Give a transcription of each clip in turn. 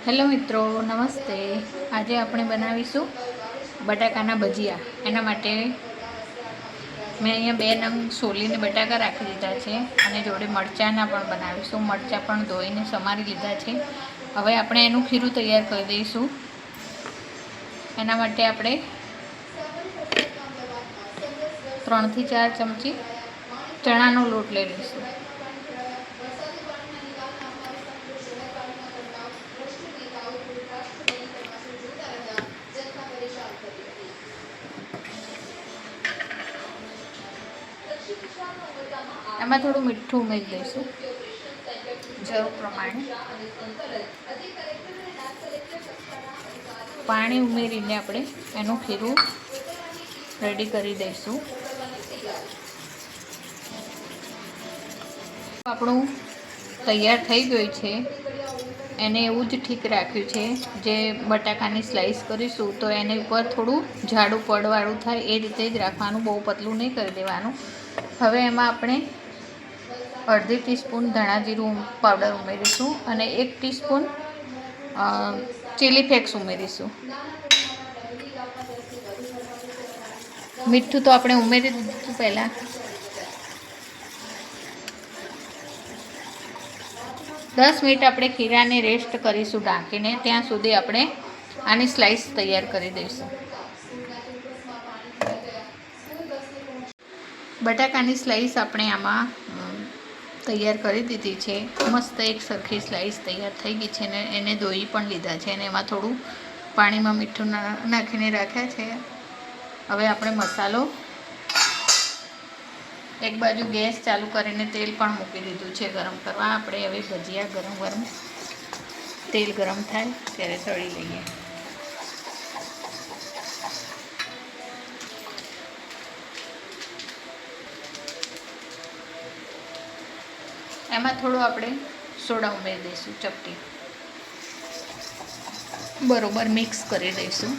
Hello મિત્રો, નમસ્તે. આજે આપણે બનાવીશું બટાકાના ભજીયા. એના માટે મેં અહીંયા 2 નંગ સોલીને બટાકા રાખી દીધા છે અને જોડે મરચાંના પણ બનાવીશું. મરચાં પણ ધોઈને સમારી લીધા છે. હવે આપણે એનું ખીરું તૈયાર કરી દઈશું. એના માટે આપણે 3 થી 4 ચમચી ચણાનો લોટ લઈ લઈશું. એમાં થોડું મીઠું ઉમેરી દઈશું જરૂર પ્રમાણે. પાણી ઉમેરીને આપણે એનું ખીરું રેડી કરી દઈશું. આપણું તૈયાર થઈ ગયું છે. એને એવું જ ઠીક રાખ્યું છે. જે બટાકાની સ્લાઈસ કરીશું તો એની ઉપર થોડું જાડું પડવાળું થાય એ રીતે જ રાખવાનું, બહુ પતલું નહીં કરી દેવાનું. હવે એમાં આપણે અડધી ટીસ્પૂન ધાણા જીરું પાવડર ઉમેરીશું અને 1 ટીસ્પૂન ચીલી ફ્લેક્સ ઉમેરીશું. મીઠું તો આપણે ઉમેરી દીધું પહેલાં. દસ મિનિટ આપણે ખીરાને રેસ્ટ કરીશું ઢાંકીને. ત્યાં સુધી આપણે આની સ્લાઈસ તૈયાર કરી દઈશું. બટાકાની સ્લાઈસ આપણે આમાં તૈયાર કરી દીધી છે. મસ્ત એક સરખી સ્લાઈસ તૈયાર થઈ ગઈ છે ને એને ધોઈ પણ લીધા છે અને એમાં થોડું પાણીમાં મીઠું નાખીને રાખ્યા છે. હવે આપણે મસાલો, એક બાજુ ગેસ ચાલુ કરીને તેલ પણ મૂકી દીધું છે ગરમ કરવા. આપણે હવે ભજીયા ગરમ તેલ ગરમ થાય ત્યારે તળી લઈએ. એમાં થોડું આપણે સોડા ઉમેરી દઈશું, ચપટી. બરોબર મિક્સ કરી દઈશું.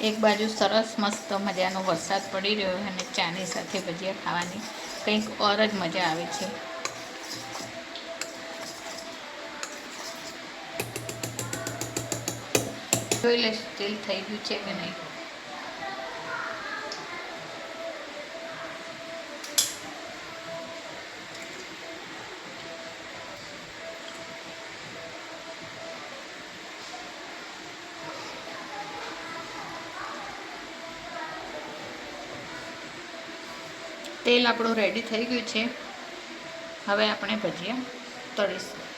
એક બાજુ સરસ મસ્ત મજાનો વરસાદ પડી રહ્યો અને ચાની સાથે ભજીયા ખાવાની કંઈક ઓર જ મજા આવે છે. જોઈ લઈશું તેલ થઈ ગયું છે કે નહીં. તેલ આપણું રેડી થઈ ગયું છે. હવે આપણે ભજીયા તળીશું.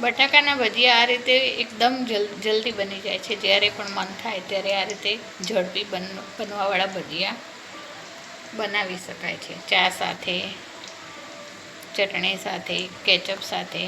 બટાકાના ભજીયા આ રીતે એકદમ જલ્દી બની જાય છે. જ્યારે પણ મન થાય ત્યારે આ રીતે ઝડપી બનવાવાળા ભજીયા બનાવી શકાય છે. ચા સાથે, ચટણી સાથે, કેચઅપ સાથે.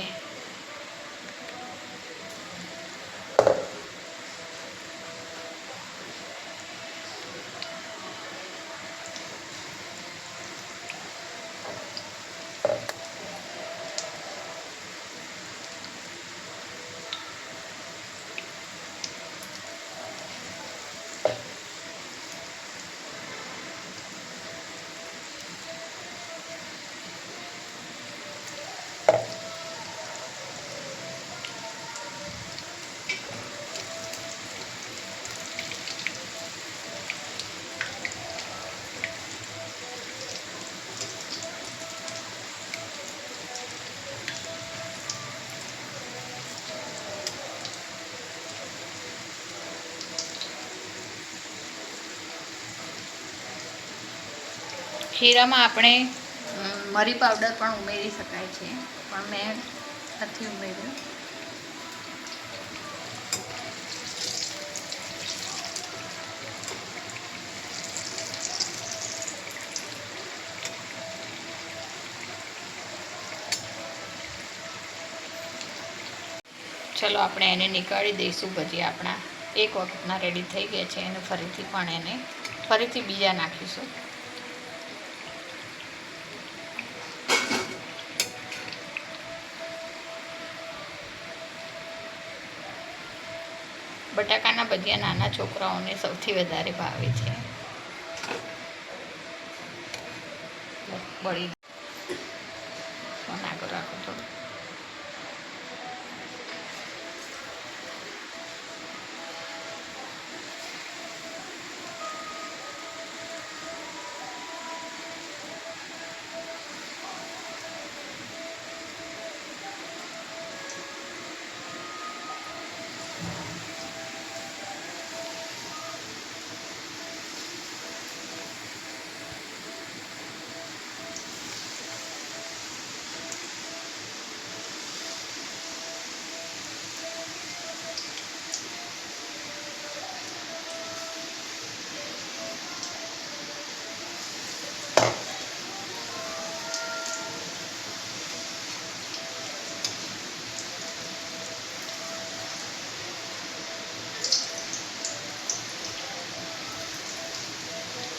ખીરામાં આપણે મરી પાવડર પણ ઉમેરી શકાય છે, પણ મેં નથી ઉમેર્યું. ચલો આપણે એને નીકાળી દઈશું. ભજીયા આપણા એક વખતના રેડી થઈ ગયા છે. એને ફરીથી બીજા નાખીશું. બટાકાના ભજીયા નાના છોકરાઓને સૌથી વધારે ભાવે છે. બળી નાખો રાખો થોડું.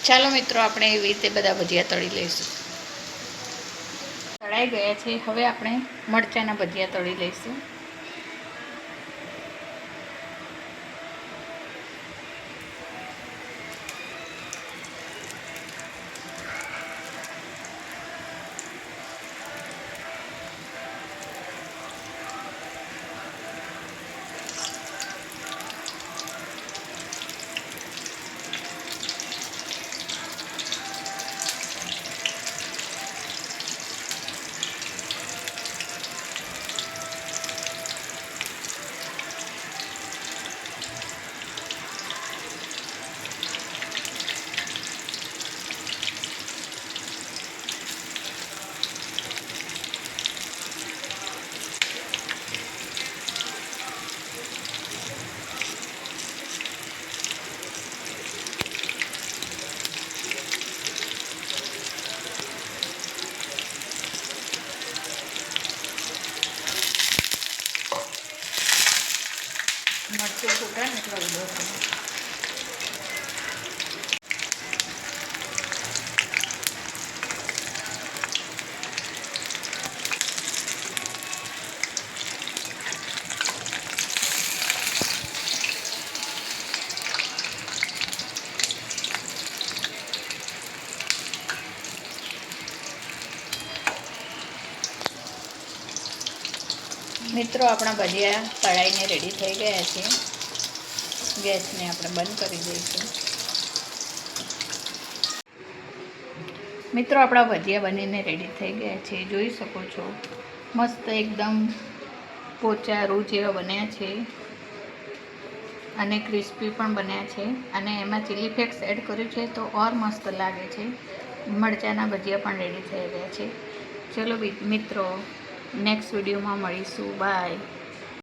ચાલો મિત્રો, આપણે એવી રીતે બધા ભજીયા તળી લઈશું. તળાઈ ગયા છે. હવે આપણે મરચાંના ભજીયા તળી લઈશું. મરચું ફૂટે ને એટલે ઉડો થાય. મિત્રો, આપણા ભજીયા તળાઈને રેડી થઈ ગયા છે. ગેસને આપણે બંધ કરી દઈશું. મિત્રો, આપણા ભજીયા બનીને રેડી થઈ ગયા છે. જોઈ શકો છો, મસ્ત એકદમ પોચા રૂ જેવા બન્યા છે અને ક્રિસ્પી પણ બન્યા છે. અને એમાં ચીલી ફ્લેક્સ એડ કર્યું છે તો ઓર મસ્ત લાગે છે. મરચાંના ભજીયા પણ રેડી થઈ ગયા છે. ચલો મિત્રો, નેક્સ્ટ વિડીયોમાં મળીશું. બાય.